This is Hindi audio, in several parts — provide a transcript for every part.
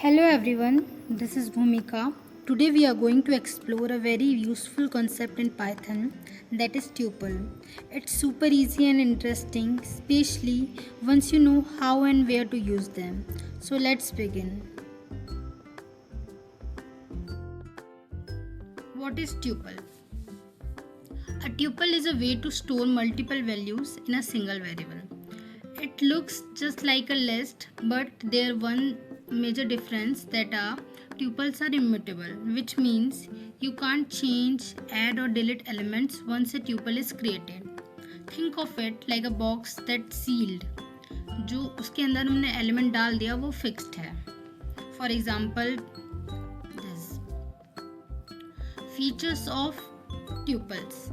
Hello everyone, this is Bhumika. Today we are going to explore a very useful concept in Python, that is tuple. It's super easy and interesting, especially once you know how and where to use them. So let's begin. What is tuple? A tuple is a way to store multiple values in a single variable. It looks just like a list, but there one major difference that tuples are immutable, which means you can't change, add or delete elements once a tuple is created. Think of it like a box that's sealed. जो उसके अंदर हमने एलिमेंट डाल दिया वो फिक्स्ड है. For example this features of tuples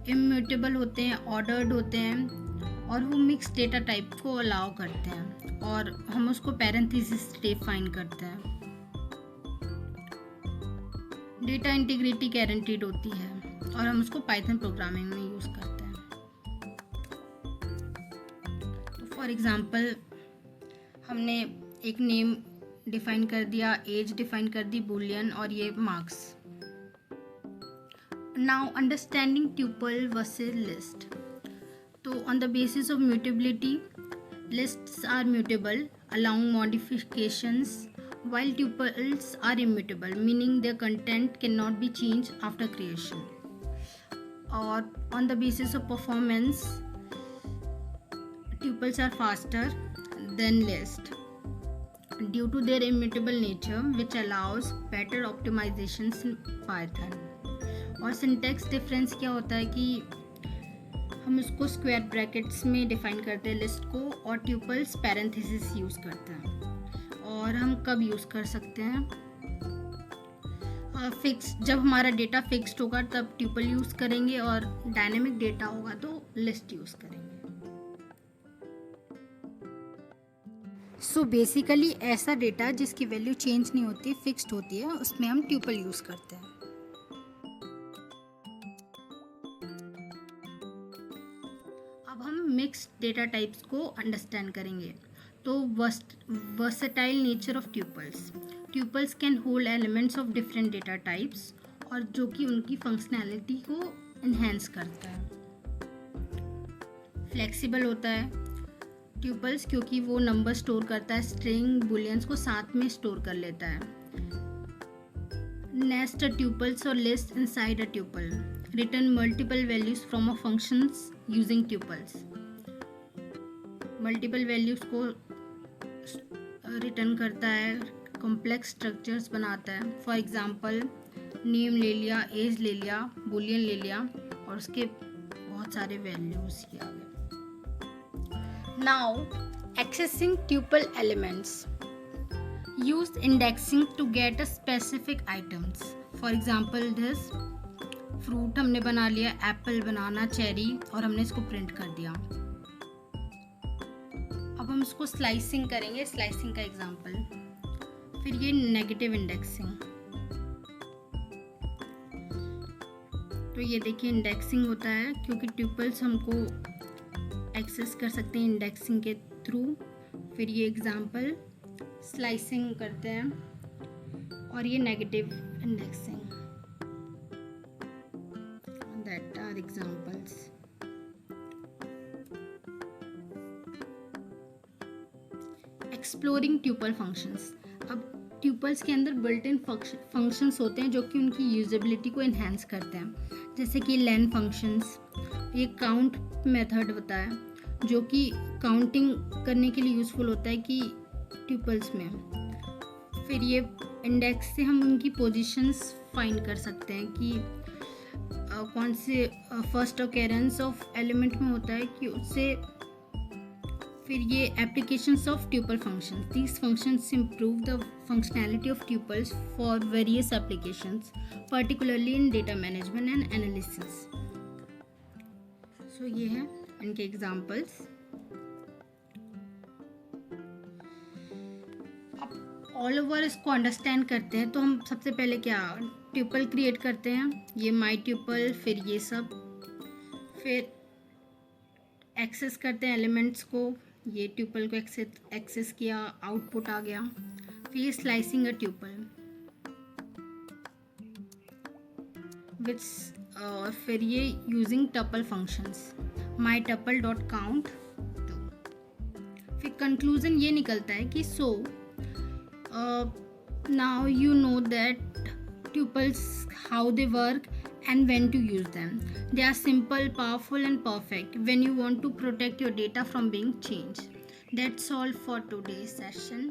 immutable होते हैं, ऑर्डर्ड होते हैं और वो मिक्स डेटा टाइप को अलाउ करते हैं और हम उसको पैरेंथेसिस डिफाइन करते हैं. डेटा इंटीग्रिटी गारंटीड होती है और हम उसको पाइथन प्रोग्रामिंग में यूज़ करते हैं. तो फॉर एग्जांपल हमने एक नेम डिफाइन कर दिया, एज डिफाइन कर दी, बूलियन और ये marks. Now understanding tuple versus list. So on the basis of mutability, lists are mutable, allowing modifications, while tuples are immutable, meaning their content cannot be changed after creation. Or on the basis of performance, tuples are faster than list due to their immutable nature, which allows better optimizations in Python. और सिंटेक्स डिफरेंस क्या होता है कि हम उसको स्क्वायर ब्रैकेट्स में डिफाइन करते हैं लिस्ट को और ट्यूपल्स पैरेंथेसिस यूज़ करते हैं. और हम कब यूज़ कर सकते हैं? फिक्स जब हमारा डेटा फिक्स्ड होगा तब ट्यूपल यूज़ करेंगे और डायनेमिक डेटा होगा तो लिस्ट यूज़ करेंगे. सो बेसिकली ऐसा डेटा जिसकी वैल्यू चेंज नहीं होती, फिक्स्ड होती है, उसमें हम ट्यूपल यूज़ करते हैं. मिक्स्ड डेटा टाइप्स को अंडरस्टैंड करेंगे. तो versatile nature of tuples. Tuples can hold elements of different data types और जो कि उनकी फंक्शनैलिटी को इन्हेंस करता है. फ्लेक्सिबल होता है ट्यूपल्स क्योंकि वो नंबर स्टोर करता है, स्ट्रिंग बुलियंस को साथ में स्टोर कर लेता है. नेस्ट ट्यूपल्स और list inside a tuple. Return multiple values from a functions using tuples. Multiple values को रिटर्न करता है, कॉम्प्लेक्स स्ट्रक्चर्स बनाता है. फॉर एग्जांपल नेम ले लिया, एज ले लिया, बूलियन ले लिया और उसके बहुत सारे वैल्यूज किया गया. Now accessing tuple elements. Use indexing to get a specific items. For example this fruit हमने बना लिया, एप्पल, बनाना, चेरी और हमने इसको प्रिंट कर दिया. अब हम इसको स्लाइसिंग करेंगे, स्लाइसिंग का एग्जांपल. फिर ये नेगेटिव इंडेक्सिंग. तो ये देखिए इंडेक्सिंग होता है क्योंकि ट्यूपल्स हमको एक्सेस कर सकते हैं इंडेक्सिंग के थ्रू. फिर ये एग्जांपल स्लाइसिंग करते हैं और ये negative indexing. That are examples. Exploring tuple functions. अब ट्यूपल्स के अंदर बिल्ट इन फंक्शंस होते हैं जो कि उनकी यूजेबिलिटी को इन्हेंस करते हैं. जैसे कि लेन फंक्शंस. ये काउंट मेथड होता है जो कि काउंटिंग करने के लिए यूज़फुल होता है कि ट्यूपल्स में. फिर ये इंडेक्स से हम उनकी पोजीशंस फाइंड कर सकते हैं कि कौन से फर्स्ट ऑकरेंस ऑफ एलिमेंट में होता है कि उससे. फिर ये applications of tuple functions. These functions improve the functionality of tuples for various applications, particularly in data management and analysis. So ये हैं इनके एग्जांपल्स. अब ऑल ओवर इसको अंडरस्टैंड करते हैं तो हम सबसे पहले क्या ट्यूपल क्रिएट करते हैं. ये माई ट्यूपल, फिर ये सब, फिर एक्सेस करते हैं एलिमेंट्स को. ये ट्यूपल को एक्सेस किया, आउटपुट आ गया. फिर स्लाइसिंग अ ट्यूपल विच और फिर ये using tuple functions my tuple dot count two. फिर कंक्लूजन ये निकलता है कि सो now you know that tuples how they work and when to use them. They are simple, powerful and perfect when you want to protect your data from being changed. That's all for today's session.